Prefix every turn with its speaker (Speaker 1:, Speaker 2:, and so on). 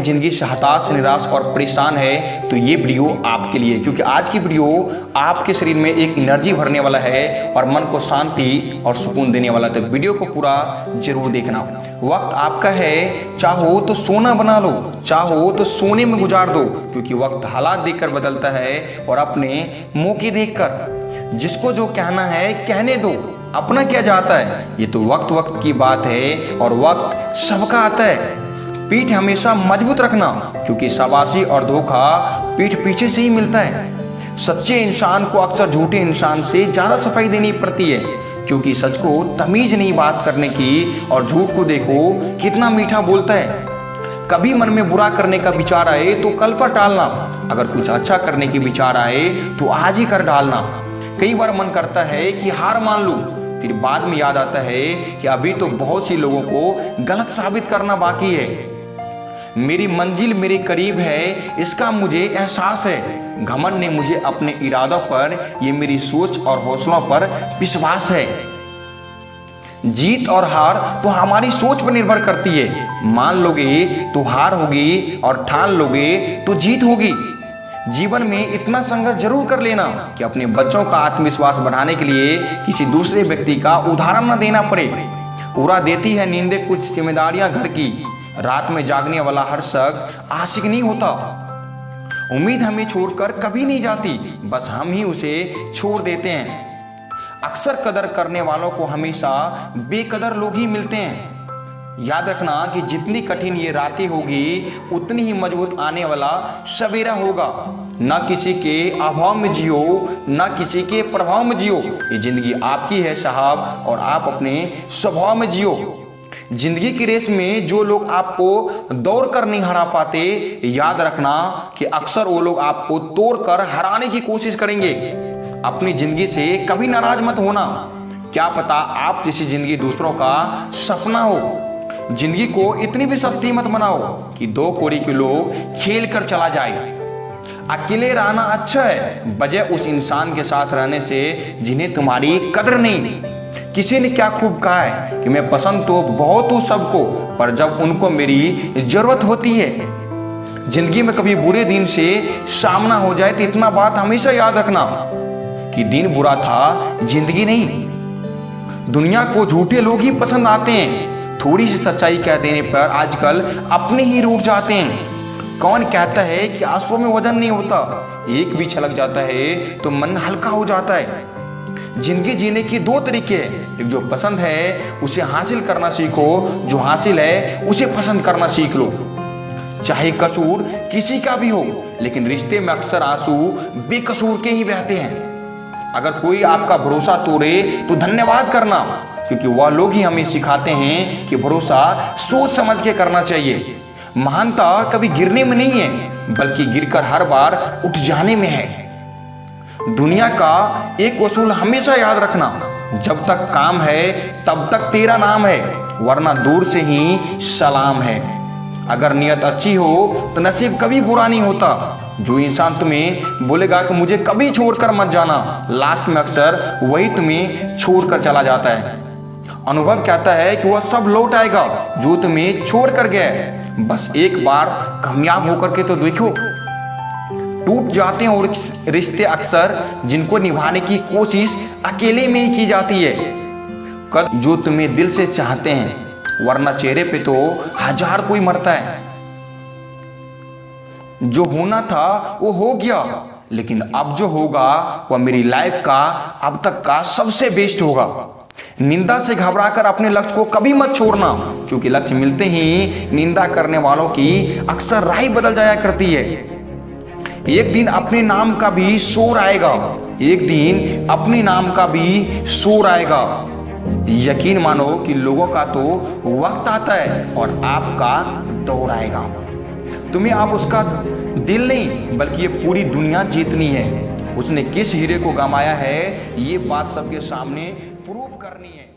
Speaker 1: जिंदगी से हताश, निराश और परेशान है तो ये वीडियो आपके लिए, क्योंकि आज की वीडियो आपके शरीर में एक एनर्जी भरने वाला है और मन को शांति और सुकून देने वाला है। तो वीडियो को पूरा जरूर देखना। वक्त आपका है, चाहो तो सोना बना लो, चाहो तो सोने में गुजार दो, क्योंकि वक्त हालात देखकर बदलता है और अपने मौके देखकर। जिसको जो कहना है कहने दो, अपना क्या जाता है, ये तो वक्त वक्त की बात है और वक्त सबका आता है। पीठ हमेशा मजबूत रखना, क्योंकि शाबाशी और धोखा पीठ पीछे से ही मिलता है। सच्चे इंसान को अक्सर झूठे इंसान से ज्यादा सफाई देनी पड़ती है, क्योंकि सच को तमीज नहीं बात करने की और झूठ को देखो कितना मीठा बोलता है। कभी मन में बुरा करने का विचार आए तो कल पर टालना, अगर कुछ अच्छा करने की विचार आए तो आज ही कर डालना। कई बार मन करता है कि हार मान लूं, फिर बाद में याद आता है कि अभी तो बहुत सी लोगों को गलत साबित करना बाकी है। मेरी मंजिल मेरे करीब है, इसका मुझे एहसास है। घमंड ने मुझे अपने इरादों पर, ये मेरी सोच और हौसलों पर विश्वास है। जीत और हार तो हमारी सोच पर निर्भर करती है। मान लोगे तो हार होगी और ठान लोगे तो जीत होगी। जीवन में इतना संघर्ष जरूर कर लेना कि अपने बच्चों का आत्मविश्वास बढ़ाने के लिए किसी दूसरे व्यक्ति का उदाहरण न देना पड़े। उड़ा देती है नींदें कुछ जिम्मेदारियां घर की, रात में जागने वाला हर शख्स आशिक नहीं होता। उम्मीद हमें छोड़कर कभी नहीं जाती, बस हम ही उसे छोड़ देते हैं। अक्सर कदर करने वालों को हमेशा बेकदर लोग ही मिलते हैं। याद रखना कि जितनी कठिन ये रातें होगी, उतनी ही मजबूत आने वाला सवेरा होगा। ना किसी के अभाव में जियो, ना किसी के प्रभाव में जियो। ये जिंदगी आपकी है साहब, और आप अपने स्वभाव में जियो। जिंदगी की रेस में जो लोग आपको दौड़ कर नहीं हरा पाते, याद रखना कि अक्सर वो लोग आपको तोड़कर हराने की कोशिश करेंगे। अपनी जिंदगी से कभी नाराज मत होना, क्या पता आप जैसी जिंदगी दूसरों का सपना हो। जिंदगी को इतनी भी सस्ती मत बनाओ कि दो कोड़ी के लोग खेल कर चला जाए। अकेले रहना अच्छा है, बजाय उस इंसान के साथ रहने से जिन्हें तुम्हारी कदर नहीं। किसी ने क्या खूब कहा है कि मैं पसंद तो बहुत हूं सबको, पर जब उनको मेरी जरूरत होती है। जिंदगी में कभी बुरे दिन से सामना हो जाए तो इतना बात हमेशा याद रखना कि दिन बुरा था, जिंदगी नहीं। दुनिया को झूठे लोग ही पसंद आते हैं। थोड़ी सी सच्चाई कह देने पर आजकल अपने ही रूठ जाते हैं। कौन कहता है कि आंसुओं में वजन नहीं होता, एक भी छलक जाता है तो मन हल्का हो जाता है। जिंदगी जीने के दो तरीके हैं, एक जो पसंद है उसे हासिल करना सीखो, जो हासिल है उसे पसंद करना सीख लो। चाहे कसूर किसी का भी हो, लेकिन रिश्ते में अक्सर आंसू बेकसूर के ही बहते हैं। अगर कोई आपका भरोसा तोड़े तो धन्यवाद करना, क्योंकि वह लोग ही हमें सिखाते हैं कि भरोसा सोच समझ के करना चाहिए। महानता कभी गिरने में नहीं है, बल्कि गिरकर हर बार उठ जाने में है। दुनिया का एक उसूल हमेशा याद रखना, जब तक काम है तब तक तेरा नाम है, वरना दूर से ही सलाम है। अगर नियत अच्छी हो तो नसीब कभी बुरा नहीं होता। जो इंसान तुम्हें बोलेगा कि मुझे कभी छोड़कर मत जाना, लास्ट में अक्सर वही तुम्हें छोड़कर चला जाता है। अनुभव कहता है कि वह सब लौट आएगा जो तुम्हें छोड़कर गया। बस एक बार कामयाब होकर के तो देखो। टूट जाते हैं और रिश्ते अक्सर जिनको निभाने की कोशिश अकेले में ही की जाती है। कद जो तुम्हें दिल से चाहते हैं, वरना चेहरे पे तो हजार कोई मरता है। जो होना था वो हो गया, लेकिन अब जो होगा वह मेरी लाइफ का अब तक का सबसे बेस्ट होगा। निंदा से घबराकर अपने लक्ष्य को कभी मत छोड़ना, क्योंकि लक्ष्य मिलते ही निंदा करने वालों की अक्सर राह बदल जाया करती है। एक दिन अपने नाम का भी शोर आएगा, एक दिन अपने नाम का भी शोर आएगा। यकीन मानो कि लोगों का तो वक्त आता है और आपका दौर आएगा। तुम्हें आप उसका दिल नहीं, बल्कि ये पूरी दुनिया जीतनी है। उसने किस हीरे को गंवाया है, ये बात सबके सामने प्रूव करनी है।